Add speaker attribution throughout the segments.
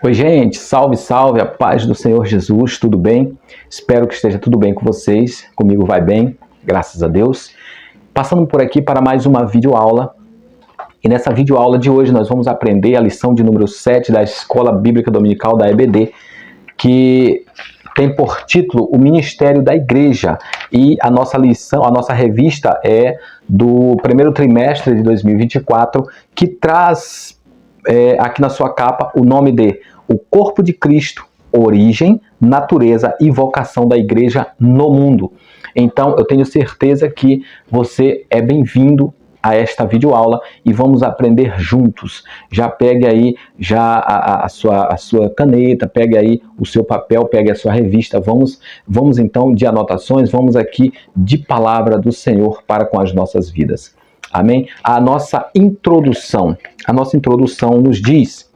Speaker 1: Oi, gente, salve, salve, a paz do Senhor Jesus, tudo bem? Espero que esteja tudo bem com vocês, comigo vai bem, graças a Deus. Passando por aqui para mais uma videoaula, e nessa videoaula de hoje nós vamos aprender a lição de número 7 da Escola Bíblica Dominical da EBD, que tem por título o Ministério da Igreja, e a nossa lição, a nossa revista é do primeiro trimestre de 2024, que traz aqui na sua capa o nome de O Corpo de Cristo, Origem, Natureza e Vocação da Igreja no Mundo. Então, eu tenho certeza que você é bem-vindo a esta videoaula e vamos aprender juntos. Já pegue aí a sua caneta, pegue aí o seu papel, pegue a sua revista. Vamos então de anotações, vamos aqui de palavra do Senhor para com as nossas vidas. Amém? A nossa introdução nos diz: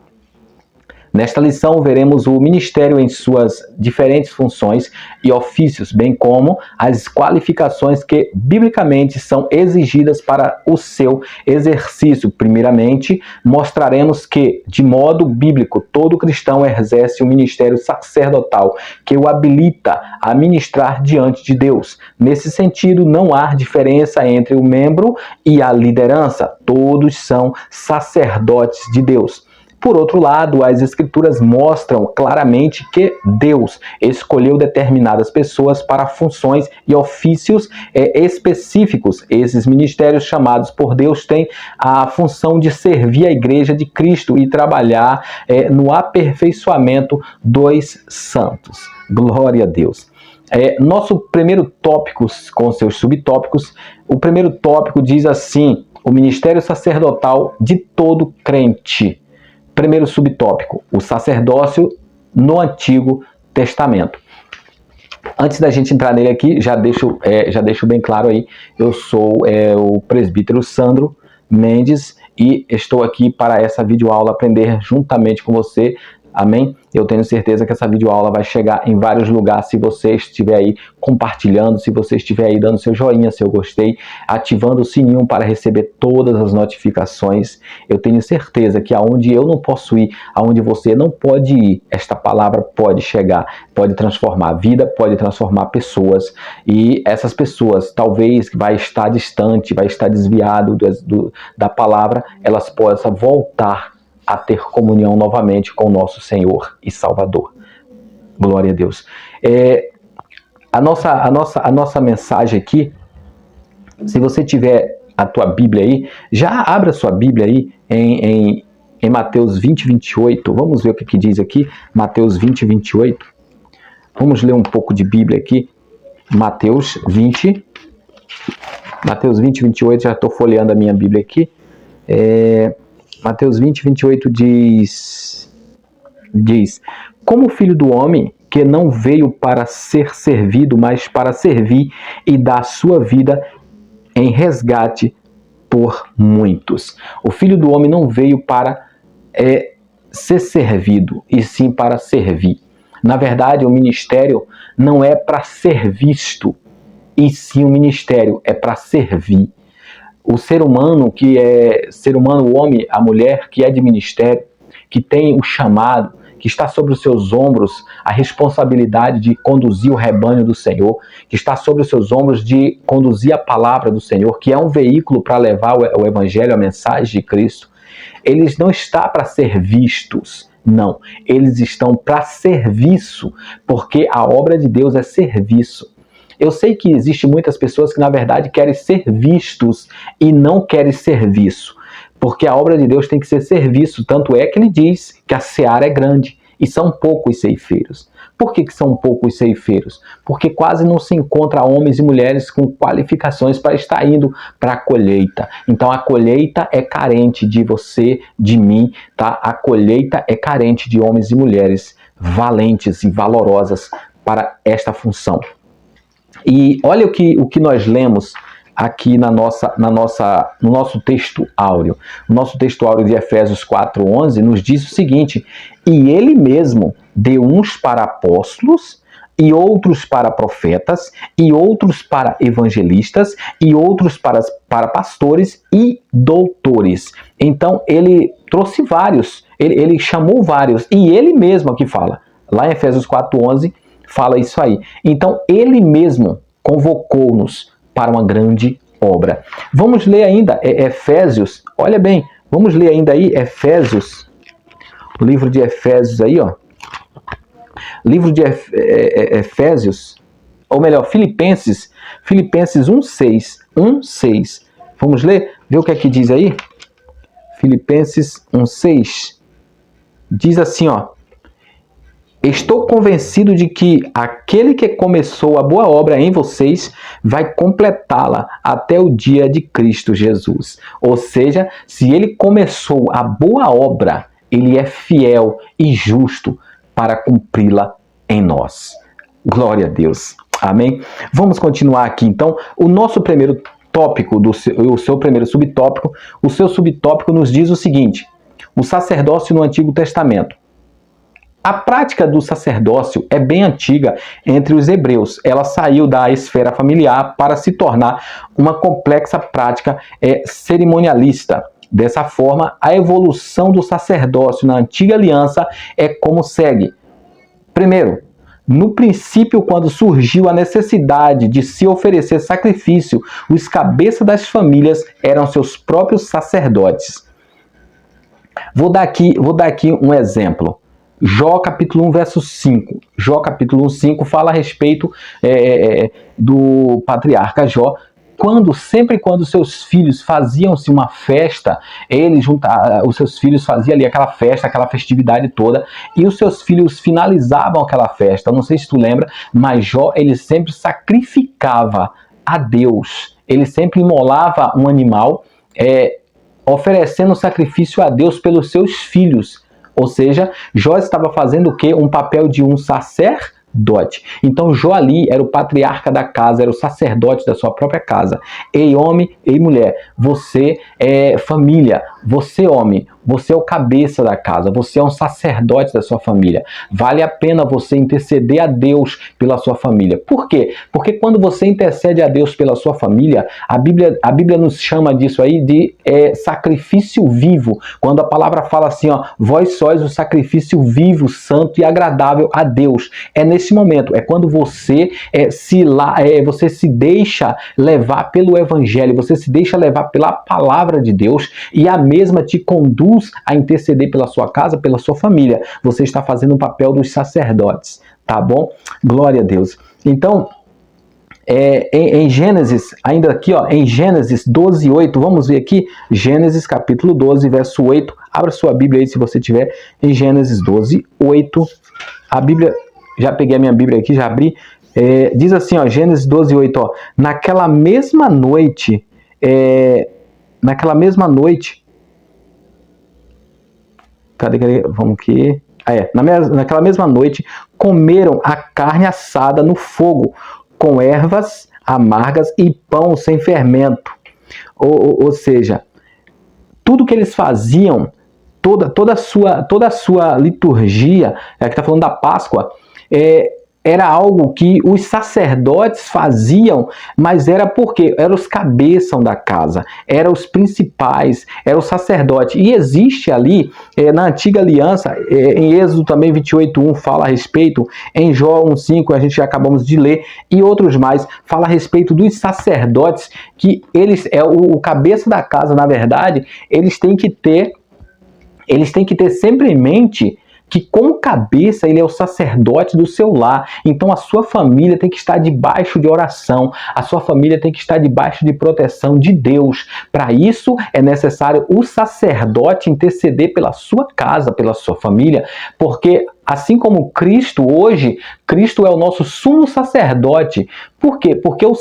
Speaker 1: nesta lição veremos o ministério em suas diferentes funções e ofícios, bem como as qualificações que biblicamente são exigidas para o seu exercício. Primeiramente, mostraremos que, de modo bíblico, todo cristão exerce um ministério sacerdotal que o habilita a ministrar diante de Deus. Nesse sentido, não há diferença entre o membro e a liderança. Todos são sacerdotes de Deus. Por outro lado, as Escrituras mostram claramente que Deus escolheu determinadas pessoas para funções e ofícios específicos. Esses ministérios chamados por Deus têm a função de servir a Igreja de Cristo e trabalhar no aperfeiçoamento dos santos. Glória a Deus. Nosso primeiro tópico, com seus subtópicos, o primeiro tópico diz assim: o ministério sacerdotal de todo crente. Primeiro subtópico, o sacerdócio no Antigo Testamento. Antes da gente entrar nele aqui, já deixo bem claro aí, eu sou o presbítero Sandro Mendes e estou aqui para essa videoaula aprender juntamente com você. Amém? Eu tenho certeza que essa videoaula vai chegar em vários lugares se você estiver aí compartilhando, se você estiver aí dando seu joinha, seu gostei, ativando o sininho para receber todas as notificações. Eu tenho certeza que aonde eu não posso ir, aonde você não pode ir, esta palavra pode chegar, pode transformar a vida, pode transformar pessoas, e essas pessoas talvez vai estar distante, vai estar desviado da palavra, elas possam voltar a ter comunhão novamente com o nosso Senhor e Salvador. Glória a Deus. A nossa mensagem aqui, se você tiver a tua Bíblia aí, já abra a sua Bíblia aí em Mateus 20, 28. Vamos ver o que diz aqui, Mateus 20, 28. Vamos ler um pouco de Bíblia aqui. Mateus 20, 28, já estou folheando a minha Bíblia aqui. Mateus 20, 28 diz: como o Filho do Homem, que não veio para ser servido, mas para servir e dar sua vida em resgate por muitos. O Filho do Homem não veio para ser servido, e sim para servir. Na verdade, o ministério não é para ser visto, e sim o ministério é para servir. O ser humano, o homem, a mulher, que é de ministério, que tem o chamado, que está sobre os seus ombros a responsabilidade de conduzir o rebanho do Senhor, que está sobre os seus ombros de conduzir a palavra do Senhor, que é um veículo para levar o evangelho, a mensagem de Cristo. Eles não estão para ser vistos, não. Eles estão para serviço, porque a obra de Deus é serviço. Eu sei que existem muitas pessoas que, na verdade, querem ser vistos e não querem serviço. Porque a obra de Deus tem que ser serviço. Tanto é que ele diz que a seara é grande e são poucos ceifeiros. Por que são poucos ceifeiros? Porque quase não se encontra homens e mulheres com qualificações para estar indo para a colheita. Então a colheita é carente de você, de mim, tá? A colheita é carente de homens e mulheres valentes e valorosas para esta função. E olha o que nós lemos aqui no nosso texto áureo. O nosso texto áureo de Efésios 4:11 nos diz o seguinte: e ele mesmo deu uns para apóstolos, e outros para profetas, e outros para evangelistas, e outros para pastores e doutores. Então, ele trouxe vários, ele chamou vários, e ele mesmo aqui fala, lá em Efésios 4:11, fala isso aí. Então, ele mesmo convocou-nos para uma grande obra. Vamos ler ainda Efésios, olha bem, vamos ler ainda aí Efésios, o livro de Efésios aí, ó. Livro de Efésios, ou melhor, Filipenses 1:6. Vamos ler? Ver o que é que diz aí? Filipenses 1:6. Diz assim, ó: estou convencido de que aquele que começou a boa obra em vocês vai completá-la até o dia de Cristo Jesus. Ou seja, se ele começou a boa obra, ele é fiel e justo para cumpri-la em nós. Glória a Deus. Amém? Vamos continuar aqui, então. O nosso primeiro tópico, o seu primeiro subtópico, o seu subtópico nos diz o seguinte: o sacerdócio no Antigo Testamento. A prática do sacerdócio é bem antiga entre os hebreus. Ela saiu da esfera familiar para se tornar uma complexa prática cerimonialista. Dessa forma, a evolução do sacerdócio na antiga aliança é como segue. Primeiro, no princípio, quando surgiu a necessidade de se oferecer sacrifício, os cabeças das famílias eram seus próprios sacerdotes. Vou dar aqui um exemplo. Jó capítulo 1, verso 5. Jó capítulo 1, 5 fala a respeito do patriarca Jó. Sempre quando seus filhos faziam-se uma festa, os seus filhos faziam ali aquela festa, aquela festividade toda, e os seus filhos finalizavam aquela festa. Não sei se tu lembra, mas Jó, ele sempre sacrificava a Deus. Ele sempre imolava um animal, oferecendo sacrifício a Deus pelos seus filhos. Ou seja, Jó estava fazendo o quê? Um papel de um sacerdote. Então Jó ali era o patriarca da casa, era o sacerdote da sua própria casa. Ei homem, ei mulher, você é família, você homem, você é o cabeça da casa, você é um sacerdote da sua família. Vale a pena você interceder a Deus pela sua família. Por quê? Porque quando você intercede a Deus pela sua família, a Bíblia nos chama disso aí de sacrifício vivo. Quando a palavra fala assim, ó, vós sois o sacrifício vivo, santo e agradável a Deus. É nesse momento, é quando você se deixa levar pelo evangelho, você se deixa levar pela palavra de Deus e a mesma te conduz a interceder pela sua casa, pela sua família. Você está fazendo o papel dos sacerdotes, tá bom? Glória a Deus. Então, em Gênesis, ainda aqui, ó, em Gênesis 12:8, vamos ver aqui, Gênesis capítulo 12, verso 8. Abra sua Bíblia aí se você tiver, em Gênesis 12:8. A Bíblia, já peguei a minha Bíblia aqui, já abri. Diz assim, ó, Gênesis 12:8, ó, naquela mesma noite, cadê? Vamos aqui. Naquela mesma noite, comeram a carne assada no fogo, com ervas amargas e pão sem fermento. Ou seja, tudo que eles faziam, toda a sua liturgia, que está falando da Páscoa, era algo que os sacerdotes faziam, mas era porque eram os cabeças da casa, eram os principais, eram os sacerdotes. E existe ali, na antiga aliança, em Êxodo também 28:1 fala a respeito, em Jó 1:5 a gente já acabamos de ler, e outros mais, fala a respeito dos sacerdotes, que eles, o cabeça da casa, na verdade, eles têm que ter sempre em mente que como cabeça ele é o sacerdote do seu lar. Então a sua família tem que estar debaixo de oração, a sua família tem que estar debaixo de proteção de Deus. Para isso é necessário o sacerdote interceder pela sua casa, pela sua família, porque assim como Cristo hoje, Cristo é o nosso sumo sacerdote. Por quê? Porque o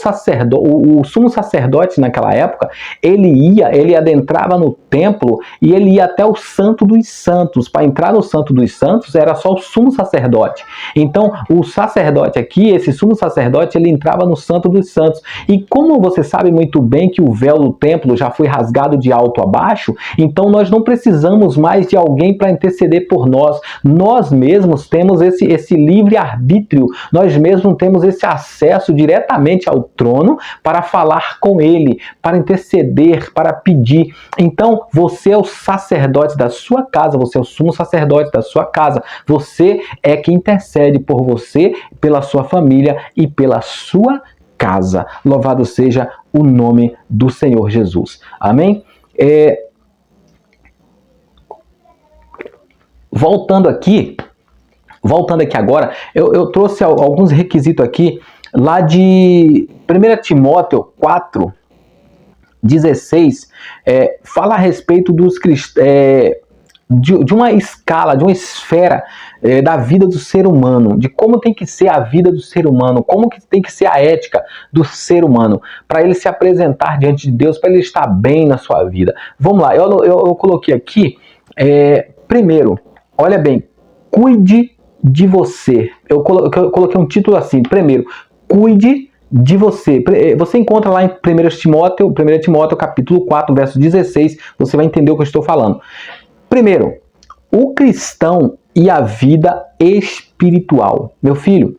Speaker 1: sumo sacerdote naquela época, ele adentrava no templo e ele ia até o Santo dos Santos. Para entrar no Santo dos Santos era só o sumo sacerdote. Então, o sacerdote aqui, esse sumo sacerdote, ele entrava no Santo dos Santos. E como você sabe muito bem que o véu do templo já foi rasgado de alto a baixo, então nós não precisamos mais de alguém para interceder por nós. Nós mesmos mesmos temos esse livre-arbítrio, nós mesmos temos esse acesso diretamente ao trono para falar com Ele, para interceder, para pedir. Então, você é o sacerdote da sua casa, você é o sumo sacerdote da sua casa, você é quem intercede por você, pela sua família e pela sua casa. Louvado seja o nome do Senhor Jesus. Amém? Voltando aqui agora, eu trouxe alguns requisitos aqui, lá de 1 Timóteo 4, 16, fala a respeito dos de uma escala, de uma esfera da vida do ser humano, de como tem que ser a vida do ser humano, como que tem que ser a ética do ser humano, para ele se apresentar diante de Deus, para ele estar bem na sua vida. Vamos lá, eu coloquei aqui, primeiro, olha bem, cuide de você. Eu coloquei um título assim, primeiro, cuide de você. Você encontra lá em 1 Timóteo capítulo 4, verso 16, você vai entender o que eu estou falando. Primeiro, o cristão e a vida espiritual. Meu filho,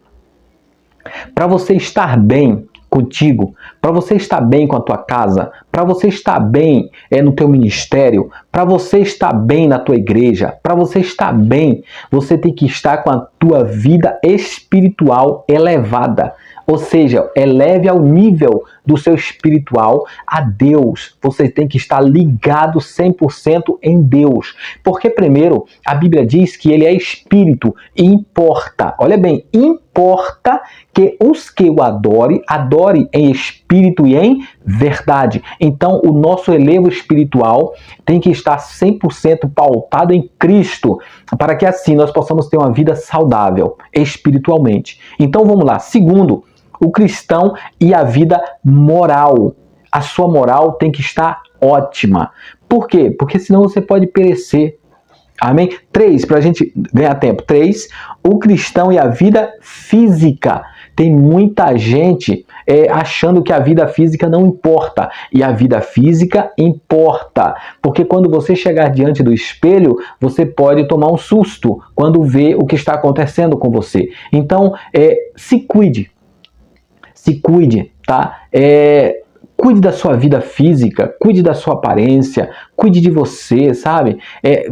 Speaker 1: para você estar bem contigo, para você estar bem com a tua casa, para você estar bem no teu ministério, para você estar bem na tua igreja, para você estar bem, você tem que estar com a tua vida espiritual elevada. Ou seja, eleve ao nível do seu espiritual a Deus. Você tem que estar ligado 100% em Deus. Porque primeiro, a Bíblia diz que ele é espírito e importa. Olha bem, importa que os que o adorem em espírito e em verdade. Então, o nosso elevo espiritual tem que estar 100% pautado em Cristo, para que assim nós possamos ter uma vida saudável espiritualmente. Então, vamos lá. Segundo, o cristão e a vida moral. A sua moral tem que estar ótima. Por quê? Porque senão você pode perecer. Amém? 3, para a gente ganhar tempo. 3, o cristão e a vida física. Tem muita gente achando que a vida física não importa. E a vida física importa. Porque quando você chegar diante do espelho, você pode tomar um susto quando vê o que está acontecendo com você. Então, se cuide. Se cuide, tá? Cuide da sua vida física, cuide da sua aparência, cuide de você, sabe?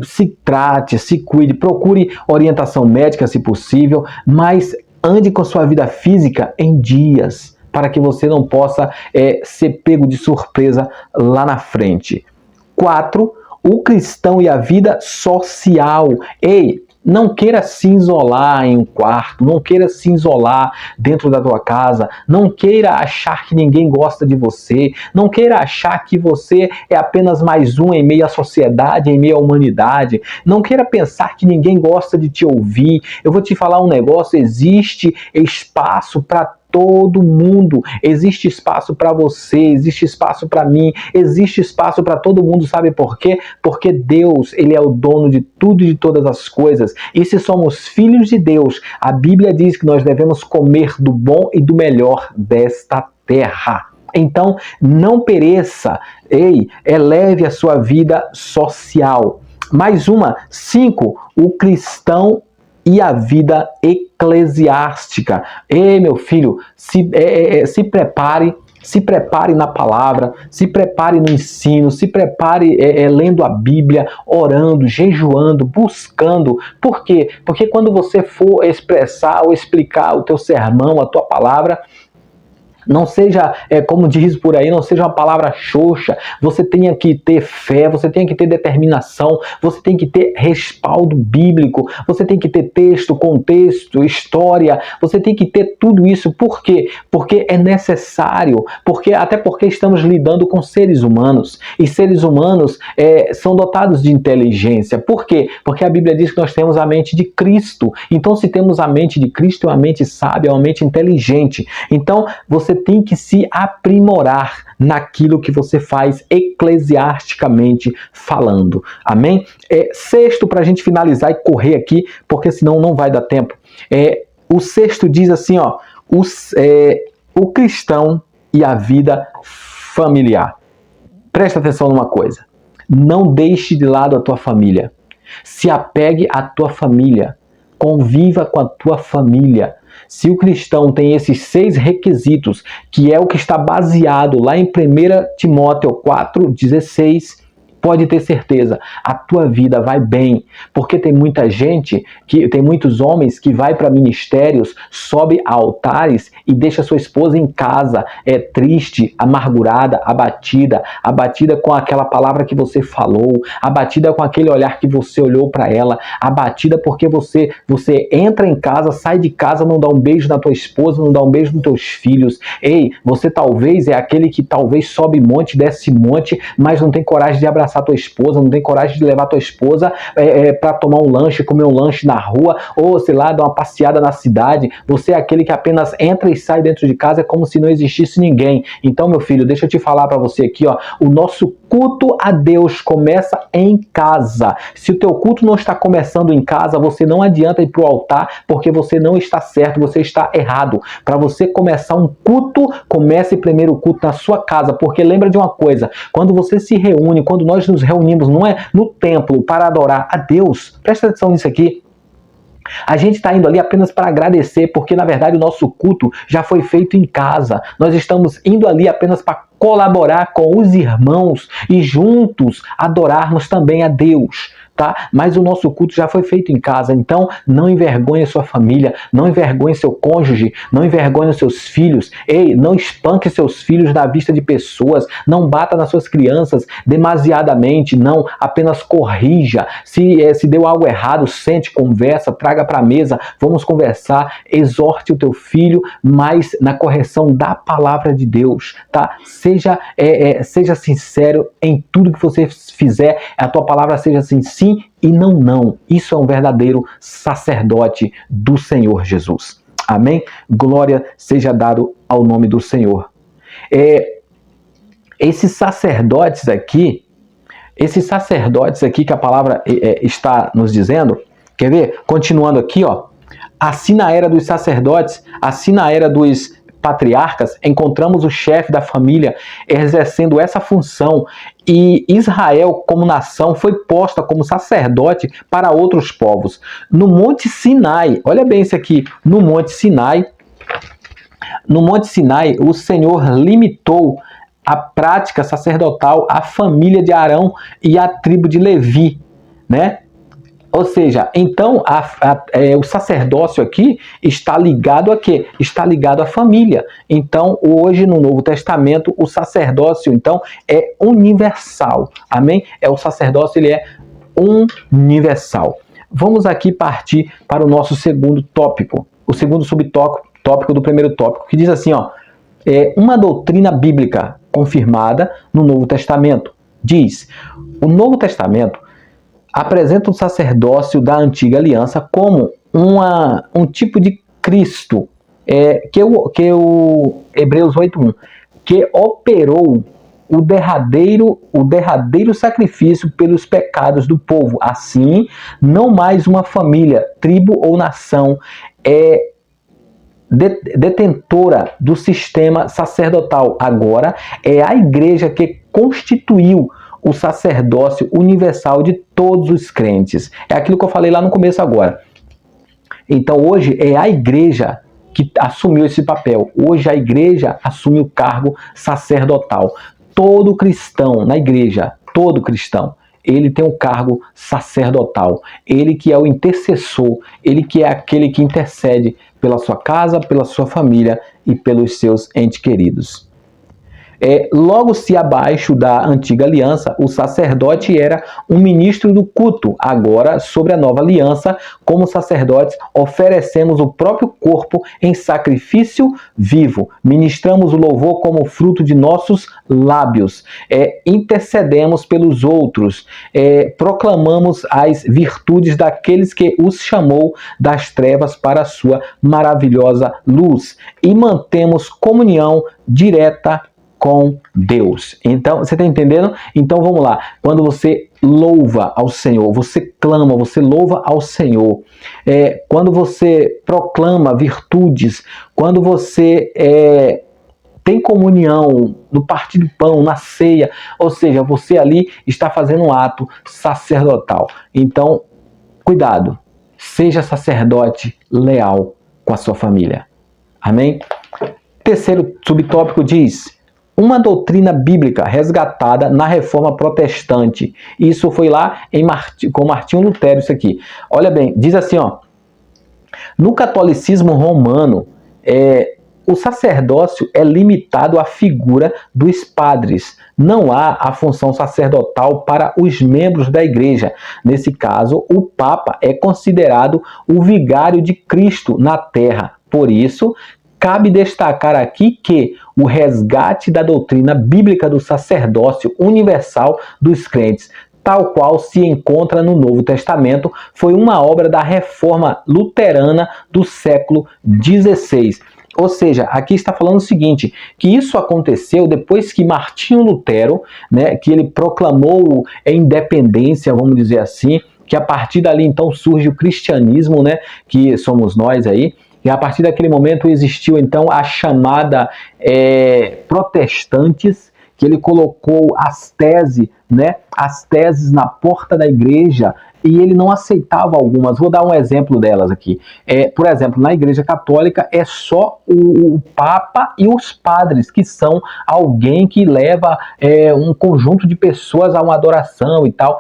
Speaker 1: Se trate, se cuide, procure orientação médica se possível, mas ande com a sua vida física em dias, para que você não possa ser pego de surpresa lá na frente. 4, o cristão e a vida social. Ei, não queira se isolar em um quarto, não queira se isolar dentro da tua casa, não queira achar que ninguém gosta de você, não queira achar que você é apenas mais um em meio à sociedade, em meio à humanidade, não queira pensar que ninguém gosta de te ouvir. Eu vou te falar um negócio, existe espaço para todo mundo, existe espaço para você, existe espaço para mim, existe espaço para todo mundo, sabe por quê? Porque Deus, ele é o dono de tudo e de todas as coisas, e se somos filhos de Deus, a Bíblia diz que nós devemos comer do bom e do melhor desta terra. Então, não pereça, eleve a sua vida social. Mais uma, 5, o cristão e a vida eclesiástica. Ei, meu filho, se prepare na palavra, se prepare no ensino, se prepare lendo a Bíblia, orando, jejuando, buscando. Por quê? Porque quando você for expressar ou explicar o teu sermão, a tua palavra, não seja, como diz por aí, não seja uma palavra xoxa. Você tenha que ter fé, você tem que ter determinação, você tem que ter respaldo bíblico, você tem que ter texto, contexto, história, você tem que ter tudo isso. Por quê? Porque é necessário, até porque estamos lidando com seres humanos, e seres humanos são dotados de inteligência. Por quê? Porque a Bíblia diz que nós temos a mente de Cristo. Então, se temos a mente de Cristo, é uma mente sábia, é uma mente inteligente. Então, você tem que se aprimorar naquilo que você faz eclesiasticamente falando. Amém? 6, para a gente finalizar e correr aqui, porque senão não vai dar tempo. O 6 diz assim, ó, o cristão e a vida familiar. Presta atenção numa coisa. Não deixe de lado a tua família. Se apegue à tua família. conviva com a tua família. Se o cristão tem esses 6 requisitos, que é o que está baseado lá em 1 Timóteo 4,16, pode ter certeza, a tua vida vai bem, porque tem muita gente, tem muitos homens que vai para ministérios, sobe a altares e deixa sua esposa em casa, triste, amargurada, abatida com aquela palavra que você falou, abatida com aquele olhar que você olhou para ela, abatida porque você entra em casa, sai de casa, não dá um beijo na tua esposa, não dá um beijo nos teus filhos. Ei, você talvez é aquele que talvez sobe monte, desce monte, mas não tem coragem de abraçar tua esposa, não tem coragem de levar tua esposa para tomar um lanche, comer um lanche na rua, ou sei lá, dar uma passeada na cidade. Você é aquele que apenas entra e sai dentro de casa, é como se não existisse ninguém. Então, meu filho, deixa eu te falar para você aqui, ó, o nosso culto a Deus começa em casa. Se o teu culto não está começando em casa, você não adianta ir para o altar, porque você não está certo, você está errado. Para você começar um culto, comece primeiro o culto na sua casa, porque lembra de uma coisa, quando você se reúne, quando nós nos reunimos, não é no templo para adorar a Deus, presta atenção nisso aqui, a gente está indo ali apenas para agradecer, porque na verdade o nosso culto já foi feito em casa. Nós estamos indo ali apenas para colaborar com os irmãos e juntos adorarmos também a Deus, tá? Mas o nosso culto já foi feito em casa, então não envergonhe sua família, não envergonhe seu cônjuge, não envergonhe seus filhos. Ei, não espanque seus filhos na vista de pessoas, não bata nas suas crianças demasiadamente, não, apenas corrija. Se deu algo errado, sente, conversa, traga para a mesa, vamos conversar, exorte o teu filho, mas na correção da palavra de Deus, tá? Seja sincero em tudo que você fizer, a tua palavra seja assim, sim e não, não. Isso é um verdadeiro sacerdote do Senhor Jesus. Amém? Glória seja dado ao nome do Senhor. Esses sacerdotes aqui que a palavra está nos dizendo, quer ver? Continuando aqui, ó. Assim na era dos sacerdotes, assim na era dos patriarcas, encontramos o chefe da família exercendo essa função, e Israel como nação foi posta como sacerdote para outros povos. No Monte Sinai, olha bem isso aqui, no Monte Sinai, o Senhor limitou a prática sacerdotal à família de Arão e à tribo de Levi, né? Ou seja, então o sacerdócio aqui está ligado a quê? Está ligado à família. Então, hoje no Novo Testamento, o sacerdócio, então, é universal. Amém? O sacerdócio, ele é universal. Vamos aqui partir para o nosso segundo tópico, o segundo subtópico do primeiro tópico, que diz assim, ó, uma doutrina bíblica confirmada no Novo Testamento. Diz, o Novo Testamento apresenta o sacerdócio da antiga aliança como um tipo de Cristo, que o Hebreus 8:1, que operou o derradeiro sacrifício pelos pecados do povo. Assim, não mais uma família, tribo ou nação detentora do sistema sacerdotal. Agora é a igreja que constituiu o sacerdócio universal de todos os crentes. É aquilo que eu falei lá no começo agora. Então hoje é a igreja que assumiu esse papel. Hoje a igreja assume o cargo sacerdotal. Todo cristão na igreja, todo cristão, ele tem um cargo sacerdotal. Ele que é o intercessor, ele que é aquele que intercede pela sua casa, pela sua família e pelos seus entes queridos. Logo se abaixo da antiga aliança, o sacerdote era um ministro do culto. Agora, sobre a nova aliança, como sacerdotes, oferecemos o próprio corpo em sacrifício vivo. Ministramos o louvor como fruto de nossos lábios. Intercedemos pelos outros. Proclamamos as virtudes daqueles que os chamou das trevas para a sua maravilhosa luz. E mantemos comunhão direta com Deus. Então, você está entendendo? Então, vamos lá. Quando você louva ao Senhor, você clama, você louva ao Senhor. Quando você proclama virtudes, quando você tem comunhão no partir do pão, na ceia, ou seja, você ali está fazendo um ato sacerdotal. Então, cuidado. seja sacerdote leal com a sua família. Amém? Terceiro subtópico diz: uma doutrina bíblica resgatada na Reforma Protestante. Isso foi lá com Martinho Lutero, isso aqui. Olha bem, diz assim, ó: no catolicismo romano, o sacerdócio é limitado à figura dos padres. Não há a função sacerdotal para os membros da igreja. Nesse caso, o Papa é considerado o vigário de Cristo na terra. Por isso, cabe destacar aqui que o resgate da doutrina bíblica do sacerdócio universal dos crentes, tal qual se encontra no Novo Testamento, foi uma obra da Reforma Luterana do século XVI. Ou seja, aqui está falando o seguinte, que isso aconteceu depois que Martinho Lutero, né, que ele proclamou a independência, vamos dizer assim, que a partir dali então surge o cristianismo, né, que somos nós aí, e a partir daquele momento existiu então a chamada protestantes, que ele colocou as teses na porta da igreja, e ele não aceitava algumas. Vou dar um exemplo delas aqui. Por exemplo, na Igreja Católica é só o Papa e os padres que são alguém que leva um conjunto de pessoas a uma adoração e tal.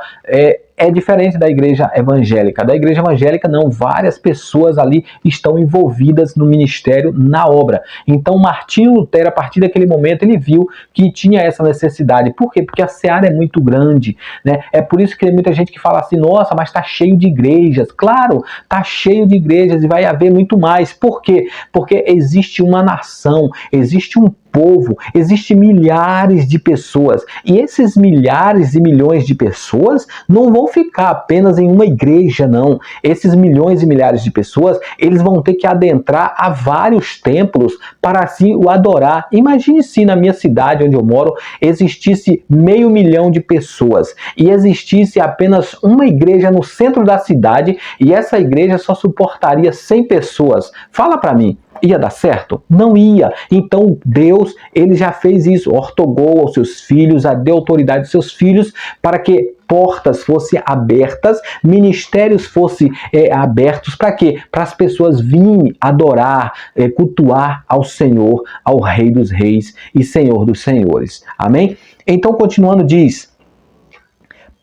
Speaker 1: É diferente da igreja evangélica. Da igreja evangélica, não, várias pessoas ali estão envolvidas no ministério, na obra. Então, Martinho Lutero, a partir daquele momento, ele viu que tinha essa necessidade. Por quê? Porque a seara é muito grande, né? É por isso que tem muita gente que fala assim, nossa, mas está cheio de igrejas. Claro, está cheio de igrejas e vai haver muito mais. Por quê? Porque existe uma nação, existe um povo, existem milhares de pessoas, e esses milhares e milhões de pessoas não vão ficar apenas em uma igreja, não. Esses milhões e milhares de pessoas, eles vão ter que adentrar a vários templos para assim o adorar. Imagine se na minha cidade, onde eu moro, existisse 500 mil de pessoas, e existisse apenas uma igreja no centro da cidade, e essa igreja só suportaria 100 pessoas. Fala para mim, ia dar certo? Não ia. Então Deus, ele já fez isso, ortogou aos seus filhos, deu autoridade aos seus filhos para que portas fossem abertas, ministérios fossem abertos, para quê? Para as pessoas virem adorar, cultuar ao Senhor, ao Rei dos Reis e Senhor dos Senhores. Amém? Então, continuando, diz: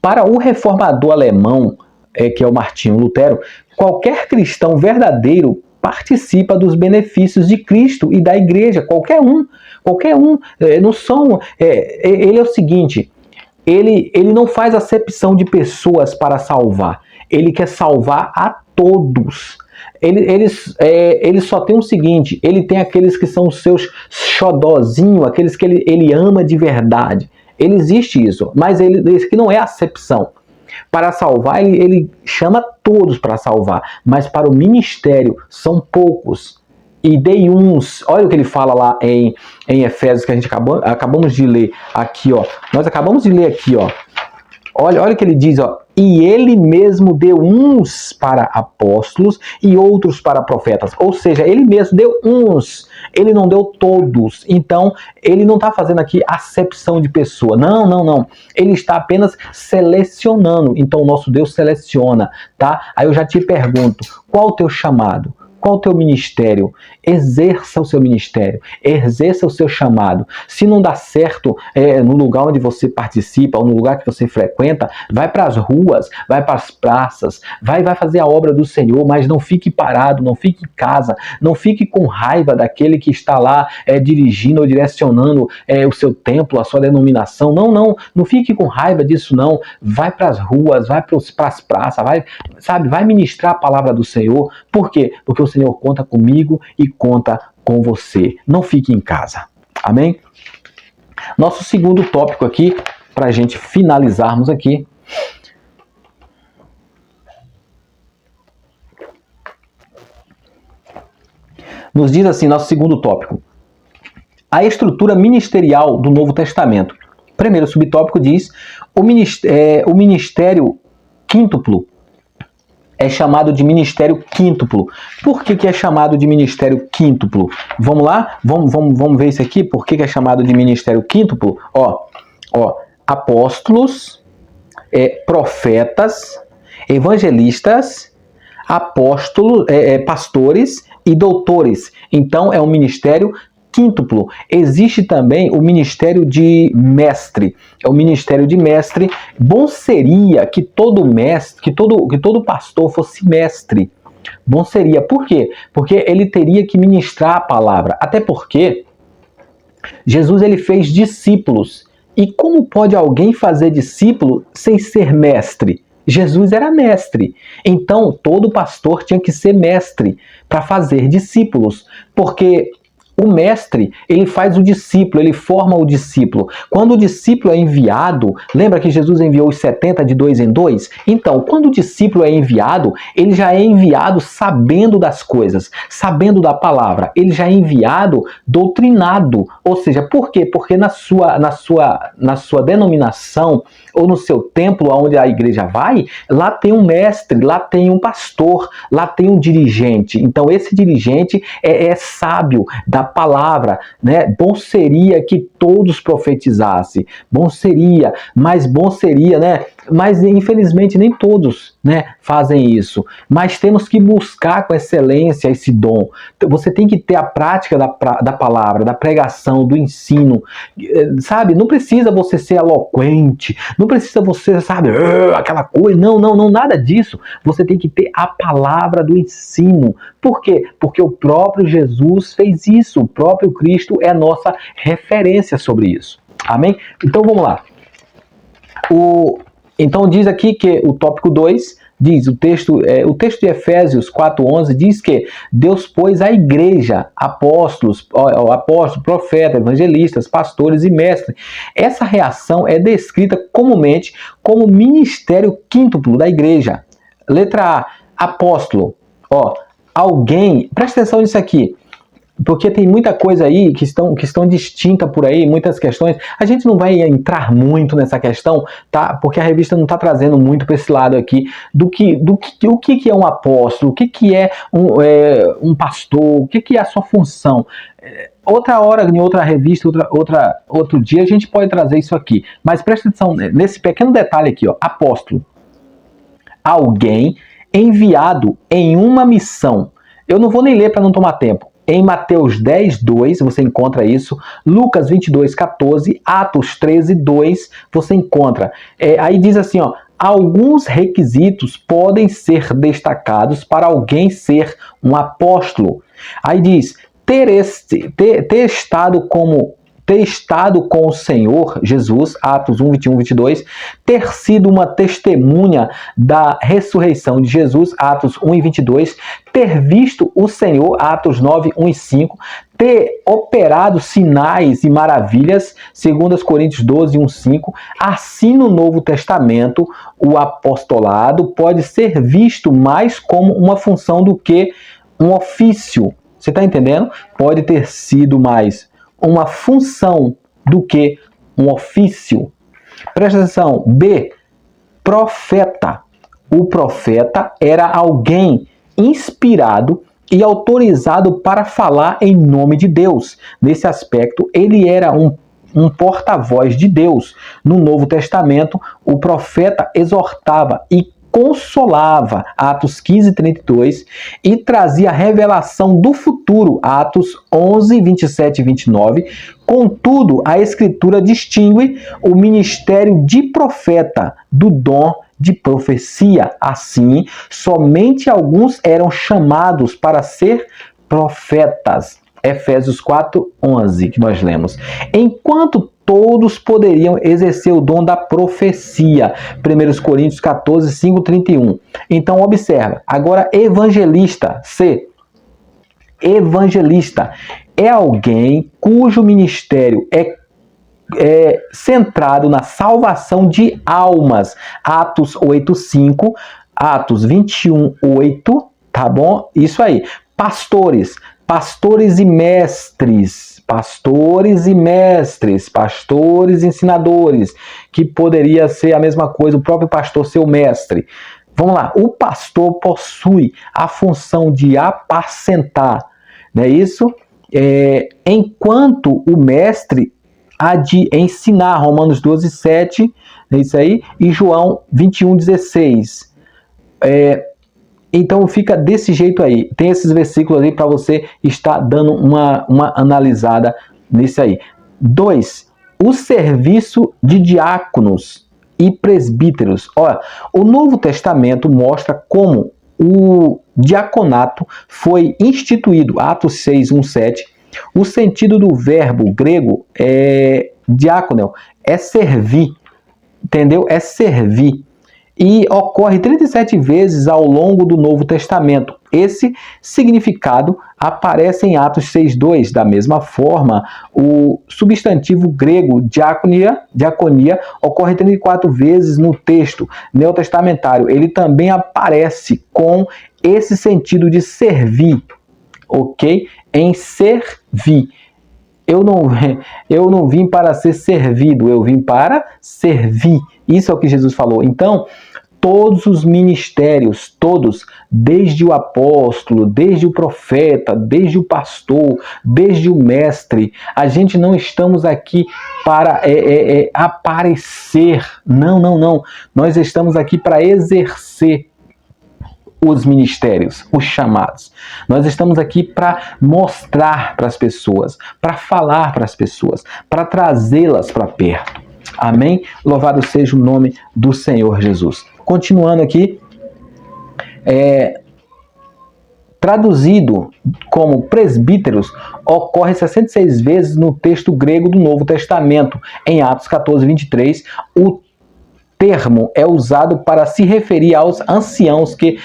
Speaker 1: para o reformador alemão, que é o Martinho Lutero, qualquer cristão verdadeiro participa dos benefícios de Cristo e da igreja, qualquer um, não são, ele é o seguinte, ele não faz acepção de pessoas para salvar, ele quer salvar a todos. Ele só tem o seguinte, ele tem aqueles que são os seus xodózinhos, aqueles que ele ama de verdade, ele existe isso, mas isso aqui não é acepção. Para salvar, ele chama todos para salvar, mas para o ministério são poucos. E dei uns, olha o que ele fala lá em Efésios, que a gente acabamos de ler aqui, ó. Nós acabamos de ler aqui, ó. Olha o que ele diz, ó. E ele mesmo deu uns para apóstolos e outros para profetas. Ou seja, ele mesmo deu uns, ele não deu todos. Então, ele não está fazendo aqui acepção de pessoa. Não. Ele está apenas selecionando. Então, o nosso Deus seleciona, tá? Aí eu já te pergunto, qual o teu chamado? Qual o teu ministério? Exerça o seu ministério, exerça o seu chamado. Se não dá certo no lugar onde você participa, ou no lugar que você frequenta, vai para as ruas, vai para as praças, vai fazer a obra do Senhor, mas não fique parado, não fique em casa, não fique com raiva daquele que está lá dirigindo ou direcionando o seu templo, a sua denominação. Não fique com raiva disso, não. Vai para as ruas, vai para as praças, vai ministrar a palavra do Senhor. Por quê? Porque o Senhor conta comigo e conta com você. Não fique em casa. Amém? Nosso segundo tópico aqui, para a gente finalizarmos aqui. Nos diz assim, nosso segundo tópico: a estrutura ministerial do Novo Testamento. Primeiro subtópico diz: o ministério quíntuplo é chamado de ministério quíntuplo. Por que é chamado de ministério quíntuplo? Vamos lá? Vamos ver isso aqui. Por que é chamado de ministério quíntuplo? Apóstolos, profetas, evangelistas, apóstolos, pastores e doutores. Então é um ministério quíntuplo. Existe também o ministério de mestre. É o ministério de mestre. Bom seria que todo mestre, que todo pastor fosse mestre. Bom seria. Por quê? Porque ele teria que ministrar a palavra. Até porque Jesus ele fez discípulos. E como pode alguém fazer discípulo sem ser mestre? Jesus era mestre. Então, todo pastor tinha que ser mestre para fazer discípulos. Porque o mestre, ele faz o discípulo, ele forma o discípulo. Quando o discípulo é enviado, lembra que Jesus enviou os 70 de 2 em 2? Então, quando o discípulo é enviado, ele já é enviado sabendo das coisas, sabendo da palavra. Ele já é enviado doutrinado. Ou seja, por quê? Porque na sua denominação ou no seu templo, onde a igreja vai, lá tem um mestre, lá tem um pastor, lá tem um dirigente. Então, esse dirigente é sábio da palavra, né? Bom seria que todos profetizassem. Bom seria, né? Mas infelizmente nem todos, né, fazem isso. Mas temos que buscar com excelência esse dom. Você tem que ter a prática da palavra, da pregação, do ensino. Sabe? Não precisa você ser eloquente, não precisa você, sabe, aquela coisa. Não, nada disso. Você tem que ter a palavra do ensino. Por quê? Porque o próprio Jesus fez isso. O próprio Cristo é a nossa referência sobre isso. Amém? Então vamos lá. Então diz aqui que o tópico 2 diz, o texto de Efésios 4:11 diz que Deus pôs a igreja, apóstolos, profetas, evangelistas, pastores e mestres. Essa reação é descrita comumente como ministério quíntuplo da igreja. Letra A, apóstolo. Alguém, presta atenção nisso aqui, porque tem muita coisa aí que estão distinta por aí, muitas questões. A gente não vai entrar muito nessa questão, tá? Porque a revista não está trazendo muito para esse lado aqui o que é um apóstolo, o que é um pastor, o que é a sua função. Outra hora, em outra revista, outro dia, a gente pode trazer isso aqui. Mas presta atenção nesse pequeno detalhe aqui, apóstolo. Alguém enviado em uma missão. Eu não vou nem ler para não tomar tempo. Em Mateus 10:2 você encontra isso, Lucas 22:14, Atos 13:2 você encontra. Aí diz assim, alguns requisitos podem ser destacados para alguém ser um apóstolo. Aí diz, ter estado com o Senhor Jesus, Atos 1:21, 22, ter sido uma testemunha da ressurreição de Jesus, Atos 1:22, ter visto o Senhor, Atos 9:1 e 5, ter operado sinais e maravilhas, 2 Coríntios 12:1, 5. Assim, no Novo Testamento, o apostolado pode ser visto mais como uma função do que um ofício. Você está entendendo? Pode ter sido mais uma função do que um ofício. Presta atenção. B. Profeta. O profeta era alguém inspirado e autorizado para falar em nome de Deus. Nesse aspecto, ele era um porta-voz de Deus. No Novo Testamento, o profeta exortava e consolava, Atos 15:32, e trazia a revelação do futuro, Atos 11, 27 e 29. Contudo, a Escritura distingue o ministério de profeta do dom de profecia. Assim, somente alguns eram chamados para ser profetas. Efésios 4:11, que nós lemos. Enquanto todos poderiam exercer o dom da profecia. 1 Coríntios 14, 5, 31. Então, observa. Agora, evangelista. C. Evangelista é alguém cujo ministério é centrado na salvação de almas. Atos 8:5, Atos 21:8, tá bom? Isso aí. Pastores e mestres, pastores e ensinadores, que poderia ser a mesma coisa, o próprio pastor ser o mestre. Vamos lá, o pastor possui a função de apacentar, não é isso? Enquanto o mestre há de ensinar, Romanos 12:7, é isso aí, e João 21:16. Então fica desse jeito aí. Tem esses versículos aí para você estar dando uma analisada nisso aí. 2. O serviço de diáconos e presbíteros. Olha, o Novo Testamento mostra como o diaconato foi instituído. Atos 6, 1, 7. O sentido do verbo grego diácono é servir. Entendeu? É servir. E ocorre 37 vezes ao longo do Novo Testamento. Esse significado aparece em Atos 6:2. Da mesma forma, o substantivo grego diaconia ocorre 34 vezes no texto neotestamentário. Ele também aparece com esse sentido de servir, ok? Em servir. Eu não vim para ser servido, eu vim para servir. Isso é o que Jesus falou. Então, todos os ministérios, todos, desde o apóstolo, desde o profeta, desde o pastor, desde o mestre, a gente não estamos aqui para aparecer. Não. Nós estamos aqui para exercer os ministérios, os chamados. Nós estamos aqui para mostrar para as pessoas, para falar para as pessoas, para trazê-las para perto. Amém? Louvado seja o nome do Senhor Jesus. Continuando aqui, traduzido como presbíteros, ocorre 66 vezes no texto grego do Novo Testamento. Em Atos 14, 23, o termo é usado para se referir aos anciãos que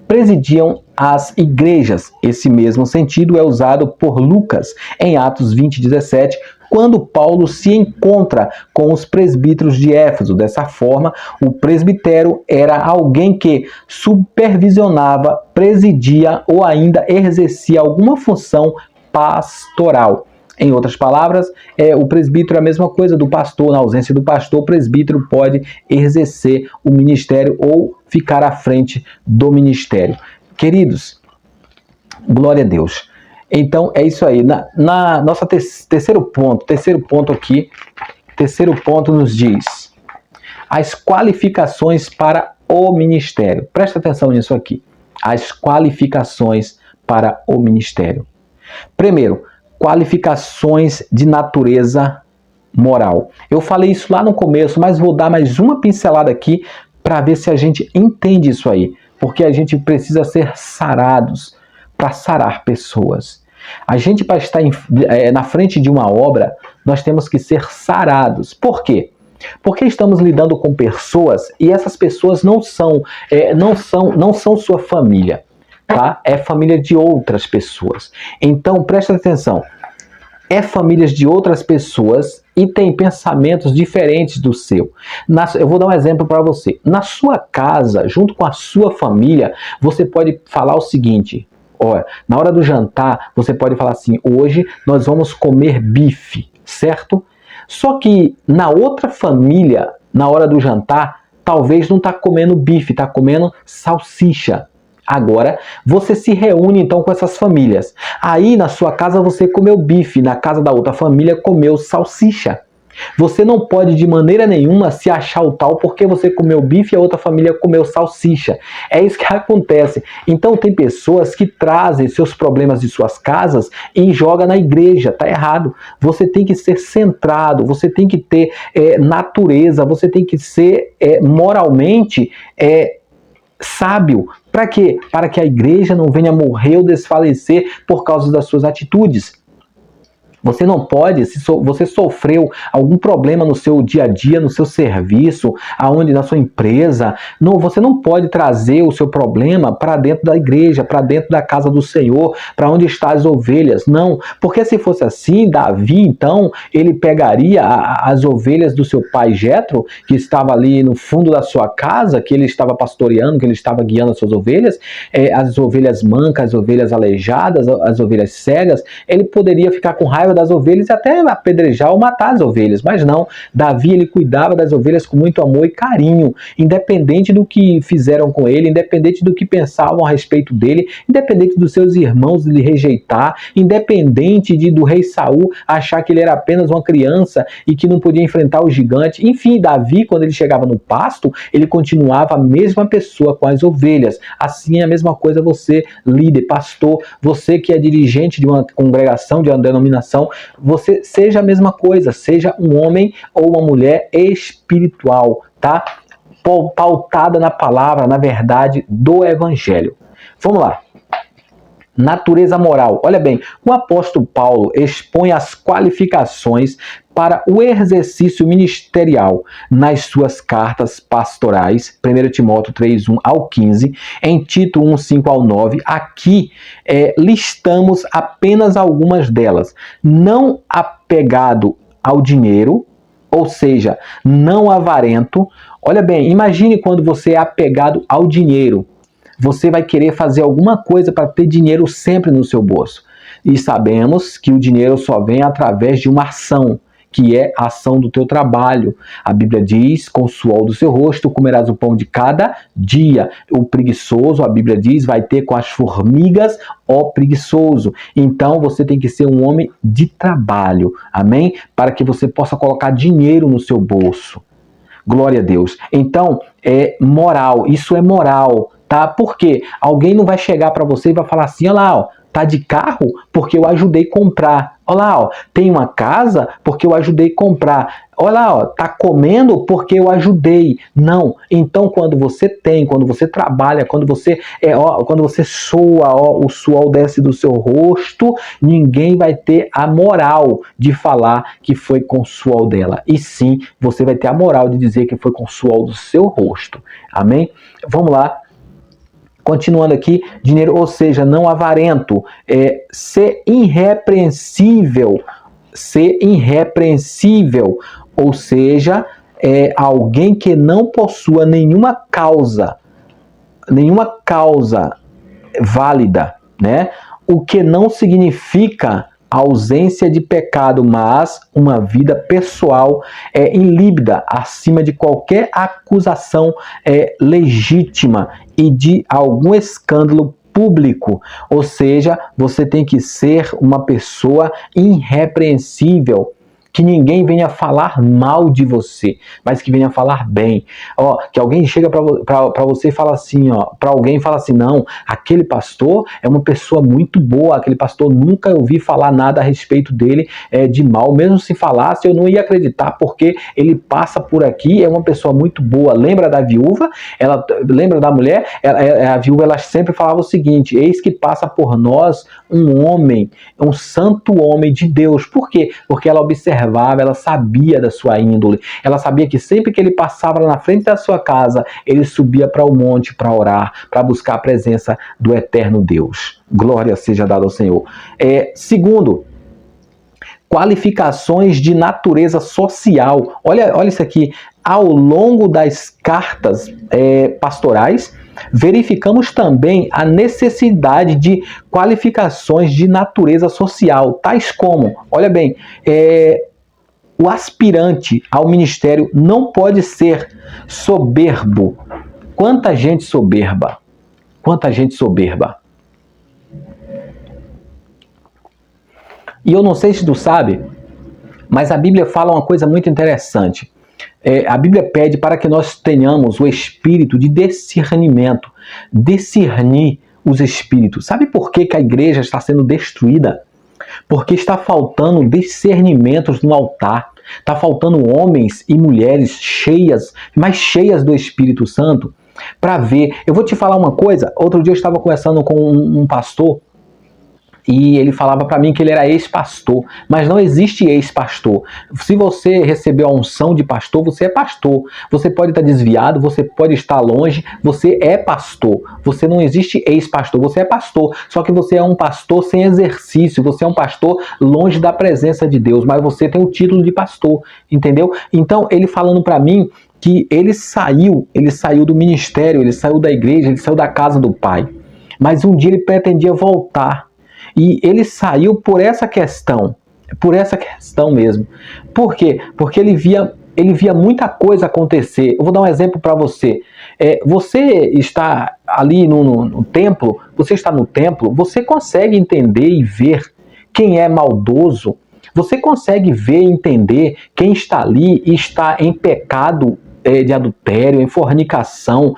Speaker 1: presidiam as igrejas. Esse mesmo sentido é usado por Lucas em Atos 20, 17, quando Paulo se encontra com os presbíteros de Éfeso. Dessa forma, o presbitério era alguém que supervisionava, presidia ou ainda exercia alguma função pastoral. Em outras palavras, o presbítero é a mesma coisa do pastor. Na ausência do pastor, o presbítero pode exercer o ministério ou ficar à frente do ministério. Queridos, glória a Deus. Então, é isso aí. Na nossa terceiro ponto aqui, terceiro ponto nos diz as qualificações para o ministério. Presta atenção nisso aqui. As qualificações para o ministério. Primeiro, qualificações de natureza moral. Eu falei isso lá no começo, mas vou dar mais uma pincelada aqui para ver se a gente entende isso aí. Porque a gente precisa ser sarados para sarar pessoas. A gente, para estar na frente de uma obra, nós temos que ser sarados. Por quê? Porque estamos lidando com pessoas e essas pessoas não são sua família. Tá? É família de outras pessoas. Então, presta atenção. É famílias de outras pessoas e tem pensamentos diferentes do seu. Eu vou dar um exemplo para você. Na sua casa, junto com a sua família, você pode falar o seguinte. Olha, na hora do jantar, você pode falar assim, hoje nós vamos comer bife, certo? Só que na outra família, na hora do jantar, talvez não está comendo bife, está comendo salsicha. Agora, você se reúne então com essas famílias. Aí na sua casa você comeu bife, na casa da outra família comeu salsicha. Você não pode de maneira nenhuma se achar o tal porque você comeu bife e a outra família comeu salsicha. É isso que acontece. Então tem pessoas que trazem seus problemas de suas casas e jogam na igreja. Tá errado. Você tem que ser centrado, você tem que ter natureza, você tem que ser moralmente sábio. Para quê? Para que a igreja não venha morrer ou desfalecer por causa das suas atitudes. Você não pode, se você sofreu algum problema no seu dia a dia, no seu serviço, na sua empresa, você não pode trazer o seu problema para dentro da igreja, para dentro da casa do Senhor, para onde estão as ovelhas. Não, porque se fosse assim, Davi, então, ele pegaria as ovelhas do seu pai Jetro, que estava ali no fundo da sua casa, que ele estava pastoreando, que ele estava guiando as suas ovelhas, as ovelhas mancas, as ovelhas aleijadas, as ovelhas cegas, ele poderia ficar com raiva das ovelhas e até apedrejar ou matar as ovelhas, mas não, Davi ele cuidava das ovelhas com muito amor e carinho, independente do que fizeram com ele, independente do que pensavam a respeito dele, independente dos seus irmãos lhe rejeitar, independente do rei Saul achar que ele era apenas uma criança e que não podia enfrentar o gigante. Enfim, Davi, quando ele chegava no pasto, ele continuava a mesma pessoa com as ovelhas. Assim é a mesma coisa você, líder, pastor, você que é dirigente de uma congregação, de uma denominação, você seja a mesma coisa, seja um homem ou uma mulher espiritual, tá? Pautada na palavra, na verdade do evangelho. Vamos lá. Natureza moral. Olha bem, o apóstolo Paulo expõe as qualificações para o exercício ministerial nas suas cartas pastorais, 1 Timóteo 3, 1 ao 15, em Tito 1, 5 ao 9. Aqui listamos apenas algumas delas. Não apegado ao dinheiro, ou seja, não avarento. Olha bem, imagine quando você é apegado ao dinheiro. Você vai querer fazer alguma coisa para ter dinheiro sempre no seu bolso. E sabemos que o dinheiro só vem através de uma ação, que é a ação do teu trabalho. A Bíblia diz, com o suor do seu rosto comerás o pão de cada dia. O preguiçoso, a Bíblia diz, vai ter com as formigas, ó preguiçoso. Então você tem que ser um homem de trabalho, amém? Para que você possa colocar dinheiro no seu bolso. Glória a Deus. Então, é moral, isso é moral. Tá? Porque alguém não vai chegar para você e vai falar assim, olha lá, ó, tá de carro porque eu ajudei a comprar. Olha lá, ó, tem uma casa porque eu ajudei a comprar. Olha lá, ó, tá comendo porque eu ajudei. Não. Então, quando você tem, quando você trabalha, quando você soa, ó, o suor desce do seu rosto, ninguém vai ter a moral de falar que foi com o suor dela. E sim, você vai ter a moral de dizer que foi com o suor do seu rosto. Amém? Vamos lá. Continuando aqui, dinheiro, ou seja, não avarento, ser irrepreensível, ou seja, alguém que não possua nenhuma causa válida, né? O que não significa ausência de pecado, mas uma vida pessoal ilíbida, acima de qualquer acusação legítima e de algum escândalo público. Ou seja, você tem que ser uma pessoa irrepreensível, que ninguém venha falar mal de você, mas que venha falar bem. Ó, que alguém chega para você e fala assim, ó, para alguém fala assim, não, aquele pastor é uma pessoa muito boa, aquele pastor nunca ouvi falar nada a respeito dele de mal, mesmo se falasse eu não ia acreditar, porque ele passa por aqui, é uma pessoa muito boa. Lembra da viúva? Lembra da mulher? A viúva ela sempre falava o seguinte, eis que passa por nós um homem, um santo homem de Deus. Por quê? Porque ela observava, ela sabia da sua índole, ela sabia que sempre que ele passava lá na frente da sua casa, ele subia para o monte para orar, para buscar a presença do eterno Deus. Glória seja dada ao Senhor. Segundo, qualificações de natureza social. Olha isso aqui. Ao longo das cartas pastorais, verificamos também a necessidade de qualificações de natureza social, tais como, olha bem, o aspirante ao ministério não pode ser soberbo. Quanta gente soberba! Quanta gente soberba! E eu não sei se tu sabe, mas a Bíblia fala uma coisa muito interessante. A Bíblia pede para que nós tenhamos o espírito de discernimento, discernir os espíritos. Sabe por que a igreja está sendo destruída? Porque está faltando discernimentos no altar. Está faltando homens e mulheres cheias, mais cheias do Espírito Santo, para ver. Eu vou te falar uma coisa. Outro dia eu estava conversando com um pastor, e ele falava para mim que ele era ex-pastor, mas não existe ex-pastor. Se você recebeu a unção de pastor, você é pastor. Você pode estar desviado, você pode estar longe, você é pastor. Você não existe ex-pastor, você é pastor. Só que você é um pastor sem exercício, você é um pastor longe da presença de Deus, mas você tem o título de pastor, entendeu? Então, ele falando para mim que ele saiu do ministério, ele saiu da igreja, ele saiu da casa do pai. Mas um dia ele pretendia voltar. E ele saiu por essa questão. por essa questão mesmo. Por quê? Porque ele via muita coisa acontecer. Eu vou dar um exemplo para você. Você está ali no templo, você está no templo, você consegue entender e ver quem é maldoso, você consegue ver e entender quem está ali e está em pecado de adultério, em fornicação,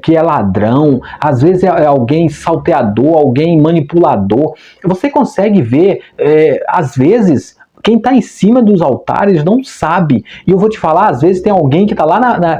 Speaker 1: que é ladrão, às vezes é alguém salteador, alguém manipulador. Você consegue ver, às vezes, quem está em cima dos altares não sabe. E eu vou te falar, às vezes tem alguém que está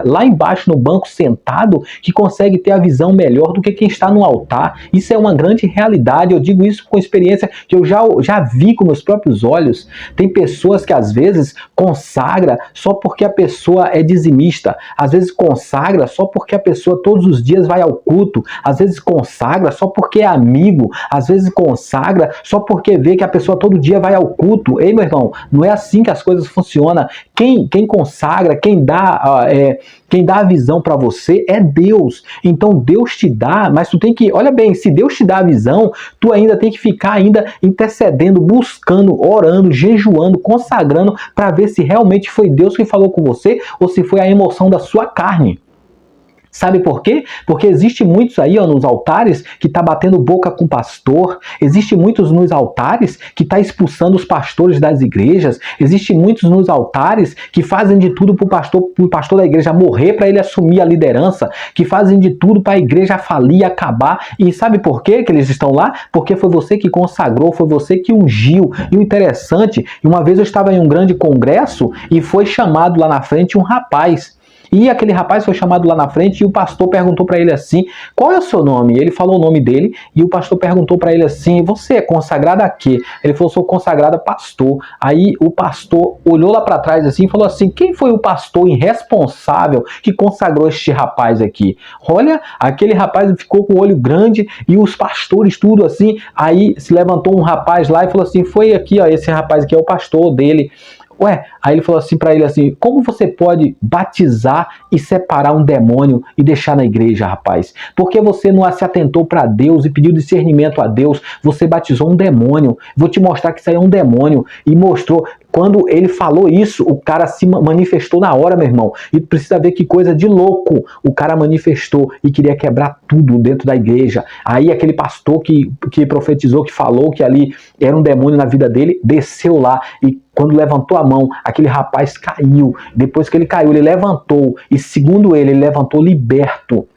Speaker 1: lá embaixo no banco sentado que consegue ter a visão melhor do que quem está no altar. Isso é uma grande realidade. Eu digo isso com experiência que eu já vi com meus próprios olhos. Tem pessoas que às vezes consagra só porque a pessoa é dizimista. Às vezes consagra só porque a pessoa todos os dias vai ao culto. Às vezes consagra só porque é amigo. Às vezes consagra só porque vê que a pessoa todo dia vai ao culto. Ei, meu irmão, não é assim que as coisas funcionam. Quem consagra, quem dá a visão para você é Deus. Então Deus te dá, mas tu tem que, olha bem, se Deus te dá a visão, tu ainda tem que ficar ainda intercedendo, buscando, orando, jejuando, consagrando para ver se realmente foi Deus que falou com você ou se foi a emoção da sua carne. Sabe por quê? Porque existe muitos aí nos altares que tá batendo boca com o pastor, existe muitos nos altares que tá expulsando os pastores das igrejas, existe muitos nos altares que fazem de tudo pro pastor da igreja morrer para ele assumir a liderança, que fazem de tudo para a igreja falir, acabar. E sabe por quê que eles estão lá? Porque foi você que consagrou, foi você que ungiu. E o interessante, uma vez eu estava em um grande congresso e foi chamado lá na frente um rapaz. E aquele rapaz foi chamado lá na frente e o pastor perguntou para ele assim, qual é o seu nome? Ele falou o nome dele e o pastor perguntou para ele assim, você é consagrado a quê? Ele falou, sou consagrado a pastor. Aí o pastor olhou lá para trás assim e falou assim, quem foi o pastor irresponsável que consagrou este rapaz aqui? Olha, aquele rapaz ficou com o olho grande e os pastores tudo assim, aí se levantou um rapaz lá e falou assim, foi aqui, ó, esse rapaz aqui é o pastor dele. Ué, aí ele falou assim para ele assim, como você pode batizar e separar um demônio e deixar na igreja, rapaz? Porque você não se atentou para Deus e pediu discernimento a Deus, você batizou um demônio. Vou te mostrar que isso aí é um demônio. E mostrou, quando ele falou isso, o cara se manifestou na hora, meu irmão. E precisa ver que coisa de louco. O cara manifestou e queria quebrar tudo dentro da igreja. Aí aquele pastor que profetizou, que falou que ali era um demônio na vida dele, desceu lá e quando levantou a mão, aquele rapaz caiu. Depois que ele caiu, ele levantou. E segundo ele levantou liberto.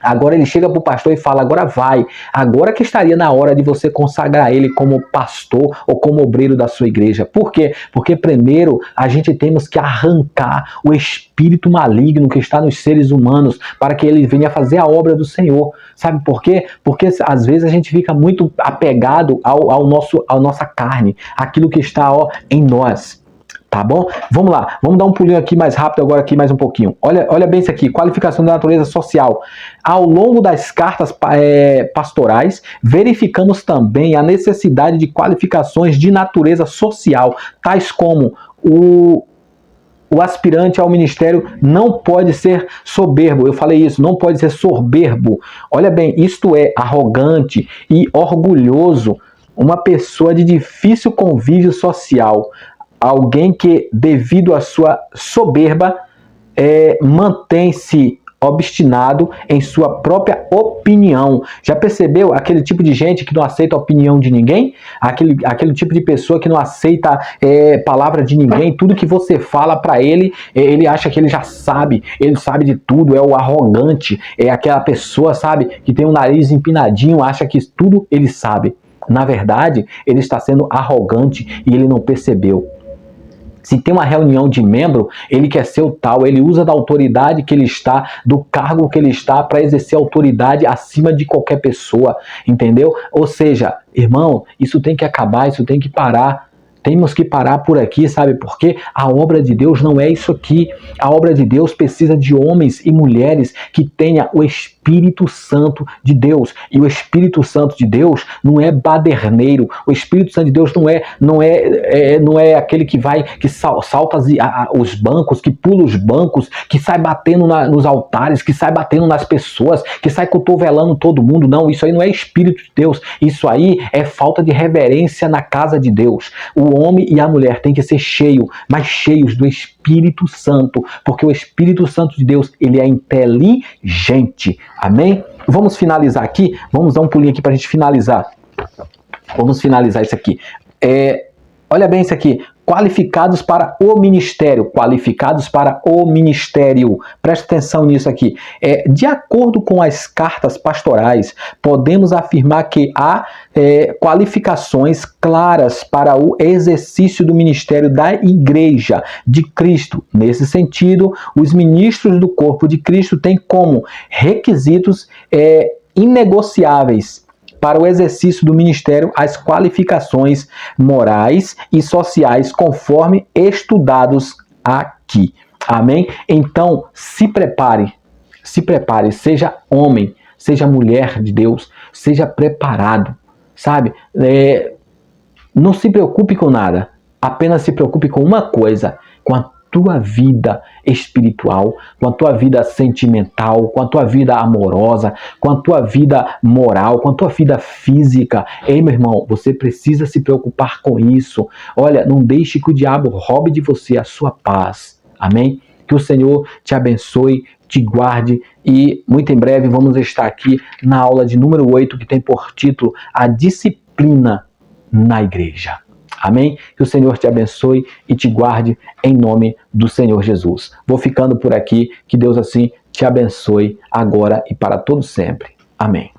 Speaker 1: Agora ele chega para o pastor e fala, agora vai. Agora que estaria na hora de você consagrar ele como pastor ou como obreiro da sua igreja. Por quê? Porque primeiro a gente temos que arrancar o espírito maligno que está nos seres humanos para que ele venha fazer a obra do Senhor. Sabe por quê? Porque às vezes a gente fica muito apegado à nossa carne, aquilo que está em nós. Tá bom? Vamos lá, vamos dar um pulinho aqui mais rápido agora, aqui mais um pouquinho. Olha bem isso aqui, qualificação da natureza social. Ao longo das cartas pastorais, verificamos também a necessidade de qualificações de natureza social, tais como o aspirante ao ministério não pode ser soberbo. Eu falei isso, não pode ser soberbo. Olha bem, isto é arrogante e orgulhoso, uma pessoa de difícil convívio social. Alguém que, devido à sua soberba, mantém-se obstinado em sua própria opinião. Já percebeu aquele tipo de gente que não aceita a opinião de ninguém? Aquele tipo de pessoa que não aceita palavra de ninguém. Tudo que você fala para ele, ele acha que ele já sabe. Ele sabe de tudo, é o arrogante. É aquela pessoa, sabe, que tem o nariz empinadinho, acha que tudo ele sabe. Na verdade, ele está sendo arrogante e ele não percebeu. Se tem uma reunião de membro, ele quer ser o tal, ele usa da autoridade que ele está, do cargo que ele está, para exercer autoridade acima de qualquer pessoa, entendeu? Ou seja, irmão, isso tem que acabar, isso tem que parar. Temos que parar por aqui, sabe por quê? A obra de Deus não é isso aqui. A obra de Deus precisa de homens e mulheres que tenham o Espírito Espírito Santo de Deus. E o Espírito Santo de Deus não é baderneiro. O Espírito Santo de Deus não é aquele que salta os bancos, que pula os bancos, que sai batendo nos altares, que sai batendo nas pessoas, que sai cotovelando todo mundo. Não, isso aí não é Espírito de Deus. Isso aí é falta de reverência na casa de Deus. O homem e a mulher têm que ser mas cheios do Espírito Santo, porque o Espírito Santo de Deus, ele é inteligente. Amém? Vamos finalizar aqui, vamos dar um pulinho aqui para a gente finalizar. Vamos finalizar isso aqui. Olha bem isso aqui. Qualificados para o ministério. Qualificados para o ministério. Presta atenção nisso aqui. De acordo com as cartas pastorais, podemos afirmar que há qualificações claras para o exercício do ministério da Igreja de Cristo. Nesse sentido, os ministros do corpo de Cristo têm como requisitos inegociáveis para o exercício do ministério as qualificações morais e sociais conforme estudados aqui. Amém? Então, se prepare, seja homem, seja mulher de Deus, seja preparado, sabe? Não se preocupe com nada, apenas se preocupe com uma coisa, com a tua vida espiritual, com a tua vida sentimental, com a tua vida amorosa, com a tua vida moral, com a tua vida física. Ei, meu irmão, você precisa se preocupar com isso. Olha, não deixe que o diabo roube de você a sua paz. Amém? Que o Senhor te abençoe, te guarde e muito em breve vamos estar aqui na aula de número 8, que tem por título A Disciplina na Igreja. Amém? Que o Senhor te abençoe e te guarde em nome do Senhor Jesus. Vou ficando por aqui. Que Deus assim te abençoe agora e para todo sempre. Amém.